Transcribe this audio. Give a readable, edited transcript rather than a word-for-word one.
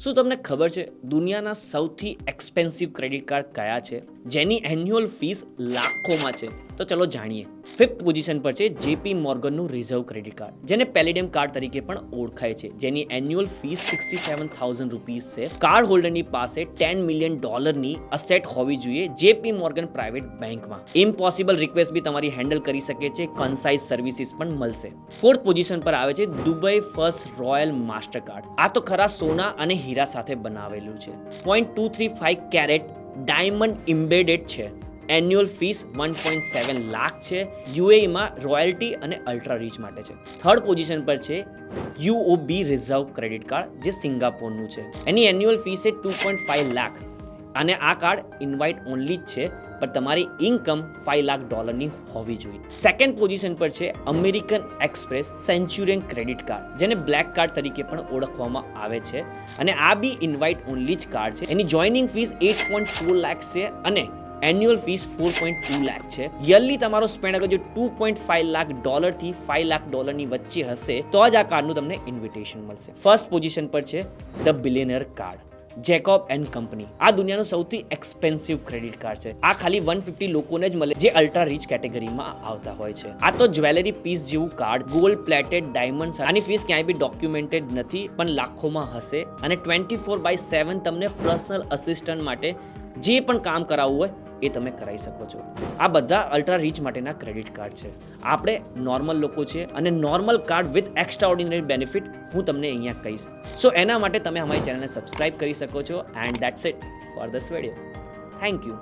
શું તમને ખબર છે દુનિયાના સૌથી એક્સપેન્સિવ ક્રેડિટ કાર્ડ કયા છે જેની એન્યુઅલ ફીસ લાખોમાં છે? તો ચલો જાણીએ. 5th પોઝિશન પર છે જેપી મોર્ગનનું રિઝર્વ ક્રેડિટ કાર્ડ, જેને પેલેડિયમ કાર્ડ તરીકે પણ ઓળખાય છે, જેની એન્યુઅલ ફીસ 67,000 રૂપીઝ છે. કાર્ડ હોલ્ડરની પાસે $10 million અસેટ હોવી જોઈએ જેપી મોર્ગન પ્રાઇવેટ બેંકમાં. ઇમ્પોસિબલ રિક્વેસ્ટ બી તમારી હેન્ડલ કરી શકે છે, કન્સાઇઝ સર્વિસીસ પણ મળશે. 4th પોઝિશન પર આવે છે Dubai first royal master card. આ તો ખરા સોના અને હીરા સાથે બનાવેલું છે. 0.235 કેરેટ ડાયમંડ ઇમ્બેડેડ છે. એન્યુઅલ ફીસ 1.7 લાખ છે. યુએઈમાં રોયલ્ટી અને અલ્ટ્રા રીચ માટે છે. 3rd પોઝિશન પર છે યુઓબી રિઝર્વ ક્રેડિટ કાર્ડ, જે સિંગાપોરનું છે. એની એન્યુઅલ ફીસ છે 2.5 લાખ અને આ કાર્ડ ઇન્વાઇટ ઓનલી જ છે, પણ તમારી ઇન્કમ $5 લાખ ની હોવી જોઈએ. 2nd પોઝિશન પર છે American express Centurion credit card, જેને બ્લેક કાર્ડ તરીકે પણ ઓળખવામાં આવે છે, અને આ બી ઇન્વાઇટ ઓનલી જ કાર્ડ છે. એની જોઈનિંગ ફીસ 8.4 લાખ છે અને એન્યુઅલ ફીસ 4.2 લાખ છે. યરલી તમારો સ્પેન્ડ અગર જો $2.5 લાખ થી $5 લાખ ની વચ્ચે હશે તો જ આ કાર્ડનું તમને ઇન્વિટેશન મળશે. 1st પોઝિશન પર છે the billionaire card, Jacob and company. આ દુનિયાનું સૌથી એક્સપેન્સિવ ક્રેડિટ કાર્ડ છે. આ ખાલી 150 લોકોને જ મળે જે અલ્ટ્રા રીચ કેટેગરીમાં આવતા હોય છે. આ તો જ્વેલરી પીસ જેવું કાર્ડ, ગોલ્ડ પ્લેટેડ ડાયમંડ. આની ફીસ ક્યાંય બી ડોક્યુમેન્ટેડ નથી, પણ લાખોમાં હશે, અને 24/7 તમને પર્સનલ અસિસ્ટન્ટ માટે જે પણ કામ કરાવવું હોય એ તમે કરાવી શકો છો. આ બધા અલ્ટ્રા રીચ માટેના ક્રેડિટ કાર્ડ છે. આપણે નોર્મલ લોકો છે અને normal card with extra ordinary benefit હું તમને અહીંયા કહીશ. સો એના માટે તમે અમારી ચેનલને સબસ્ક્રાઇબ કરી શકો છો. And that's it for this video. Thank you.